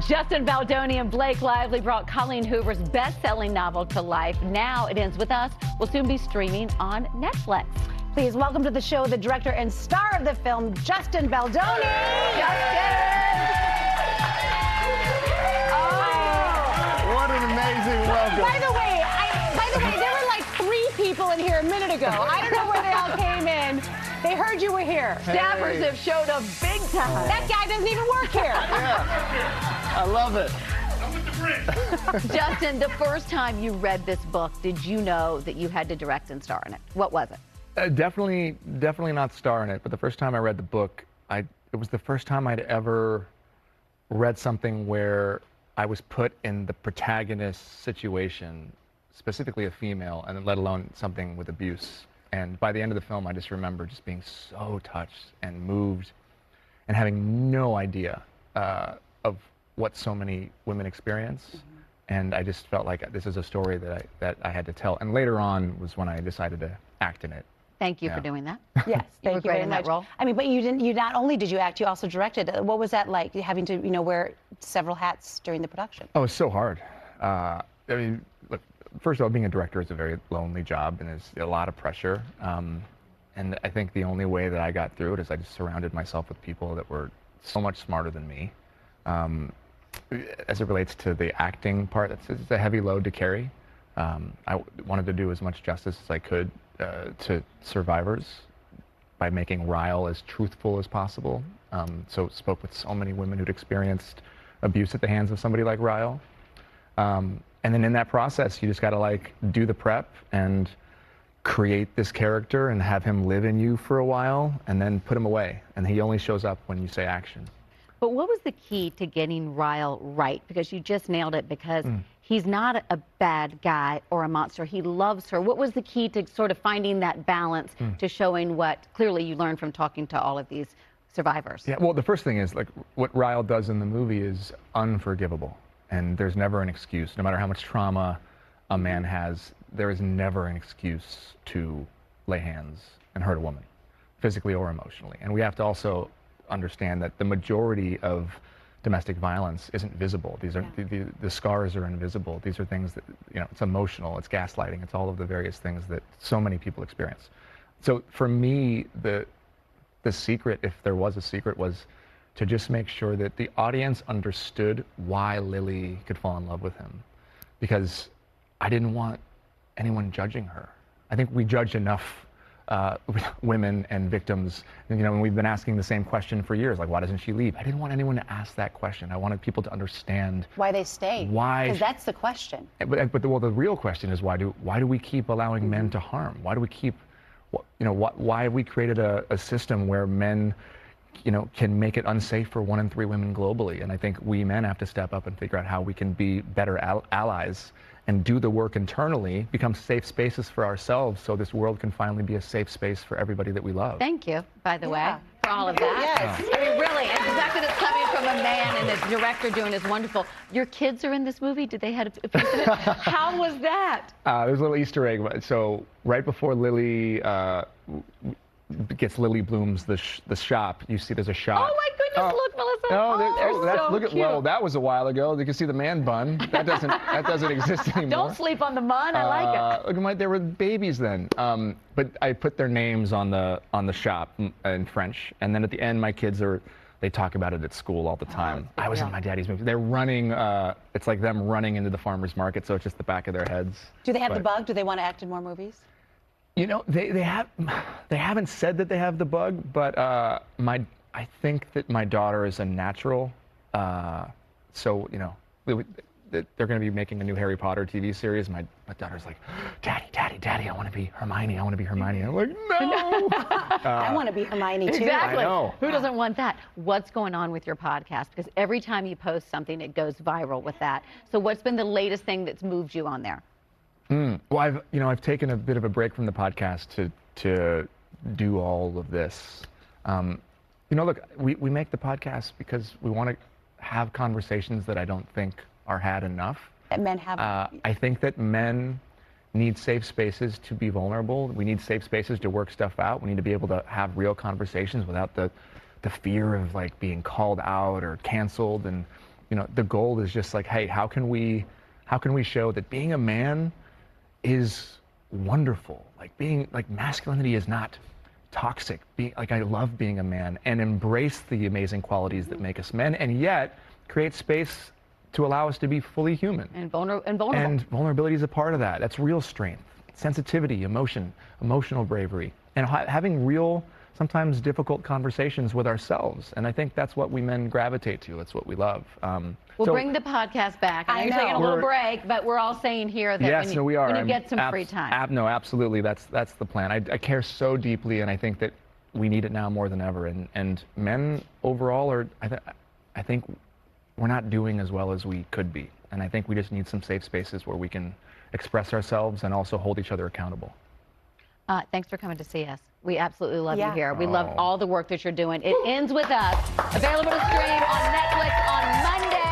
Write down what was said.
Justin Baldoni and Blake Lively brought Colleen Hoover's best-selling novel to life. Now It Ends With Us will soon be streaming on Netflix. Please welcome to the show the director and star of the film, Justin Baldoni. What an amazing welcome. By the way, there were like 3 people in here a minute ago. I don't know where they all came in. They heard you were here. Hey. Staffers have showed up big time. That guy doesn't even work here. Yeah, I love it. Justin, the first time you read this book, did you know that you had to direct and star in it? What was it? Definitely not star in it, but the first time I read the book, it was the first time I'd ever read something where I was put in the protagonist's situation, specifically a female, and let alone something with abuse. And by the end of the film, I just remember just being so touched and moved and having no idea of what so many women experience. Mm-hmm. And I just felt like this is a story that I had to tell. And later on was when I decided to act in it. Thank you for doing that. Yes, thank you very much. Role. I mean, but you not only did you act, you also directed. What was that like, having to, wear several hats during the production? Oh, it's so hard. I mean, look, first of all, being a director is a very lonely job, and there's a lot of pressure. And I think the only way that I got through it is I just surrounded myself with people that were so much smarter than me. As it relates to the acting part, it's a heavy load to carry. I wanted to do as much justice as I could to survivors by making Ryle as truthful as possible. So spoke with so many women who'd experienced abuse at the hands of somebody like Ryle. And then in that process, you just got to do the prep and create this character and have him live in you for a while and then put him away. And he only shows up when you say action. But what was the key to getting Ryle right? Because you just nailed it, because he's not a bad guy or a monster. He loves her. What was the key to sort of finding that balance to showing what clearly you learned from talking to all of these survivors? Yeah, well, the first thing is, what Ryle does in the movie is unforgivable. And there's never an excuse. No matter how much trauma a man has, there is never an excuse to lay hands and hurt a woman, physically or emotionally. And we have to also understand that the majority of domestic violence isn't visible. These are the scars are invisible. These are things that, it's emotional, it's gaslighting, it's all of the various things that so many people experience. So for me, the secret, if there was a secret, was to just make sure that the audience understood why Lily could fall in love with him. Because I didn't want anyone judging her. I think we judge enough women and victims, and we've been asking the same question for years, why doesn't she leave? I didn't want anyone to ask that question. I wanted people to understand why they stay. Why? Because that's the question. But the real question is, why do we keep allowing men to harm? Why do we keep, why have we created a system where men can make it unsafe for 1 in 3 women globally? And I think we men have to step up and figure out how we can be better allies and do the work internally, become safe spaces for ourselves, so this world can finally be a safe space for everybody that we love. Thank you, by the way, for all of that. Yes. I mean, really, and the fact that it's coming from a man and the director doing is wonderful. Your kids are in this movie. Did they have a piece of it? How was that? There's a little Easter egg. So right before Lily gets Lily Bloom's the shop, you see there's a shop. Oh my goodness! Look, Melissa. Well, that was a while ago. You can see the man bun. That doesn't exist anymore. Don't sleep on the bun. I like it. They were babies then. But I put their names on the shop in French, and then at the end, my kids they talk about it at school all the time. I was in my daddy's movie. They're running. It's like them running into the farmer's market, so it's just the back of their heads. Do they have the bug? Do they want to act in more movies? They haven't said that they have the bug, but I think that my daughter is a natural. So they're going to be making a new Harry Potter TV series. My daughter's like, Daddy, I want to be Hermione. I want to be Hermione. And I'm like, no. I want to be Hermione too. Exactly. I know. Who doesn't want that? What's going on with your podcast? Because every time you post something, it goes viral with that. So what's been the latest thing that's moved you on there? Well, I've taken a bit of a break from the podcast to do all of this. Look, we make the podcast because we want to have conversations that I don't think are had enough. That men have. I think that men need safe spaces to be vulnerable. We need safe spaces to work stuff out. We need to be able to have real conversations without the fear of being called out or canceled. And you know, the goal is just like, hey, how can we show that being a man is wonderful? Like masculinity is not toxic. I love being a man, and embrace the amazing qualities that make us men, and yet create space to allow us to be fully human. And vulnerable. And vulnerability is a part of that. That's real strength, sensitivity, emotional bravery, and having real, sometimes difficult conversations with ourselves. And I think that's what we men gravitate to. That's what we love. We'll bring the podcast back. I know you're taking a little break, but we're all saying here that we are. when you get some free time. No, absolutely. That's the plan. I care so deeply, and I think that we need it now more than ever. And men overall are, I think we're not doing as well as we could be. And I think we just need some safe spaces where we can express ourselves and also hold each other accountable. Thanks for coming to see us. We absolutely love you here. We love all the work that you're doing. It ends with us. Available to stream on Netflix on Monday.